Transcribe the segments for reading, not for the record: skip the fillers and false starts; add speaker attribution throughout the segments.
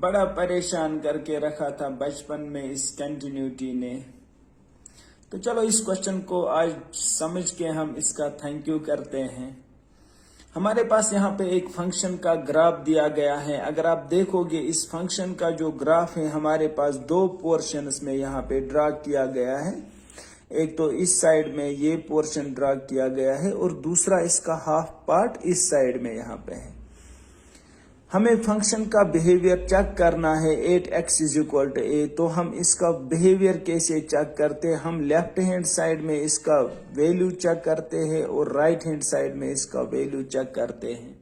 Speaker 1: बड़ा परेशान करके रखा था बचपन में इस कंटिन्यूटी ने। तो चलो इस क्वेश्चन को आज समझ के हम इसका थैंक यू करते हैं। हमारे पास यहाँ पे एक फंक्शन का ग्राफ दिया गया है। अगर आप देखोगे इस फंक्शन का जो ग्राफ है हमारे पास दो पोर्शंस में यहाँ पे ड्रा किया गया है। एक तो इस साइड में ये पोर्शन ड्रा किया गया है और दूसरा इसका हाफ पार्ट इस साइड में यहाँ पे है। हमें फंक्शन का बिहेवियर चेक करना है 8x = a। तो हम इसका बिहेवियर कैसे चेक करते हैं? हम लेफ्ट हैंड साइड में इसका वैल्यू चेक करते हैं और राइट हैंड साइड में इसका वैल्यू चेक करते हैं।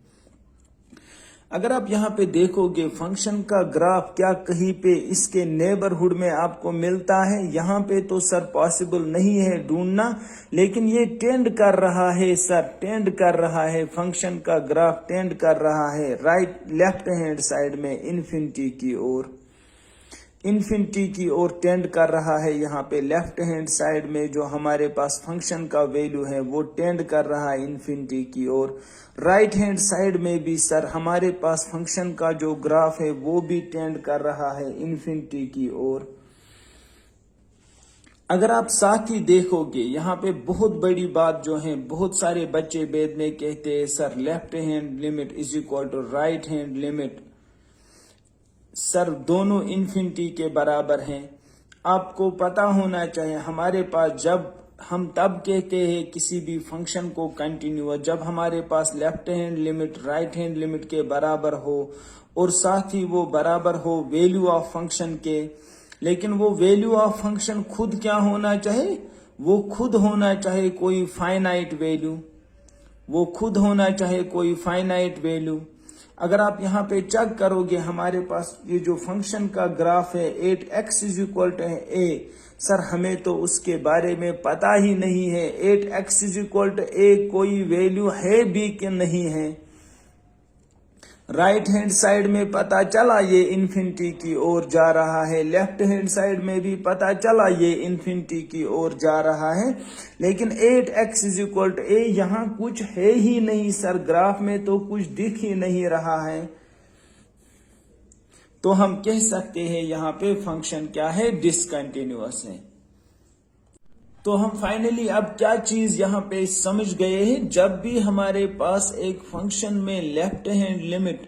Speaker 1: अगर आप यहाँ पे देखोगे फंक्शन का ग्राफ क्या कहीं पे इसके नेबरहुड में आपको मिलता है? यहाँ पे तो सर पॉसिबल नहीं है ढूंढना, लेकिन ये टेंड कर रहा है सर, टेंड कर रहा है। फंक्शन का ग्राफ टेंड कर रहा है लेफ्ट हैंड साइड में इन्फिनिटी की ओर, इन्फिनिटी की ओर टेंड कर रहा है। यहाँ पे लेफ्ट हैंड साइड में जो हमारे पास फंक्शन का वैल्यू है वो टेंड कर रहा है इन्फिनिटी की ओर। राइट हैंड साइड में भी सर हमारे पास फंक्शन का जो ग्राफ है वो भी टेंड कर रहा है इन्फिनिटी की ओर। अगर आप साथ ही देखोगे यहाँ पे बहुत बड़ी बात जो है, बहुत सारे बच्चे वेद में कहते हैं sir left hand limit = right hand limit, sir दोनों इन्फिनिटी के बराबर हैं। आपको पता होना चाहिए हमारे पास जब हम तब कहते हैं किसी भी फंक्शन को कंटिन्यूअस जब हमारे पास left hand limit right hand limit के बराबर हो और साथ ही वो बराबर हो वैल्यू ऑफ फंक्शन के। लेकिन वो वैल्यू ऑफ फंक्शन खुद क्या होना चाहिए? वो खुद होना चाहिए कोई फाइनाइट वैल्यू, वो खुद होना चाहिए कोई फाइनाइट वैल्यू। अगर आप यहाँ पे चेक करोगे हमारे पास ये जो फंक्शन का ग्राफ है 8x = a, सर हमें तो उसके बारे में पता ही नहीं है 8x = a कोई वैल्यू है भी कि नहीं है। राइट हैंड साइड में पता चला ये इन्फिनिटी की ओर जा रहा है, लेफ्ट हैंड साइड में भी पता चला ये इन्फिनिटी की ओर जा रहा है, लेकिन 8x = a यहाँ कुछ है ही नहीं सर, ग्राफ में तो कुछ दिख ही नहीं रहा है। तो हम कह सकते हैं यहाँ पे फंक्शन क्या है? डिसकंटिन्यूअस है। तो हम फाइनली अब क्या चीज यहाँ पे समझ गए हैं? जब भी हमारे पास एक फंक्शन में लेफ्ट हैंड लिमिट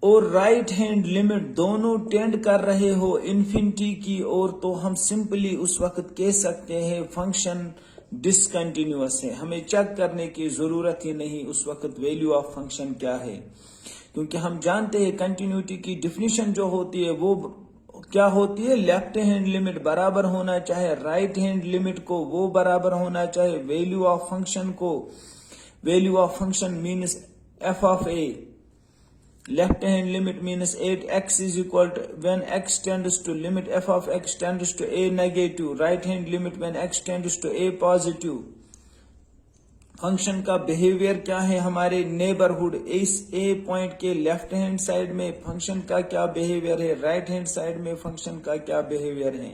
Speaker 1: और राइट हैंड लिमिट दोनों टेंड कर रहे हो इन्फिनिटी की ओर, तो हम सिंपली उस वक्त कह सकते हैं फंक्शन डिसकंटिन्यूअस है। हमें चेक करने की जरूरत ही नहीं उस वक्त वैल्यू ऑफ फंक्शन क्या है, क्योंकि हम जानते हैं कंटिन्यूटी की डिफिनीशन जो होती है वो क्या होती है? लेफ्ट हैंड लिमिट बराबर होना चाहिए राइट हैंड लिमिट को, वो बराबर होना चाहिए वैल्यू ऑफ फंक्शन को। Value of function means f of a, left hand limit means 8x = when x tends to limit f of x tends to a negative, right hand limit when x tends to a positive। Function का behaviour क्या है? हमारे neighbourhood इस ए point के left hand side में function का क्या behaviour है, राइट हैंड साइड में फंक्शन का क्या बिहेवियर है।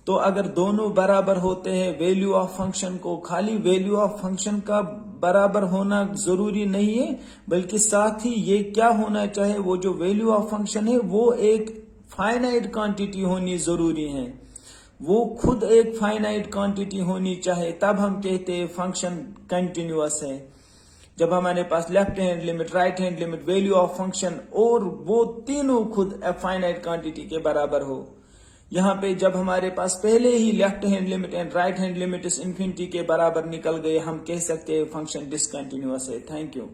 Speaker 1: तो अगर दोनों बराबर होते हैं वैल्यू ऑफ फंक्शन को, खाली वैल्यू ऑफ फंक्शन का बराबर होना जरूरी नहीं है, बल्कि साथ ही ये क्या होना चाहिए? वो जो वैल्यू ऑफ फंक्शन है वो एक फाइनाइट क्वांटिटी होनी जरूरी है, वो खुद एक फाइनाइट क्वांटिटी होनी चाहिए, तब हम कहते हैं फंक्शन कंटिन्यूअस है। जब हमारे पास left hand limit right hand limit value of function और वो तीनों खुद फाइनाइट क्वांटिटी के बराबर हो। यहाँ पे जब हमारे पास पहले ही left hand limit and right hand limit इस इन्फिनिटी के बराबर निकल गए, हम कह सकते हैं फंक्शन डिसकंटिन्यूअस है। Thank you.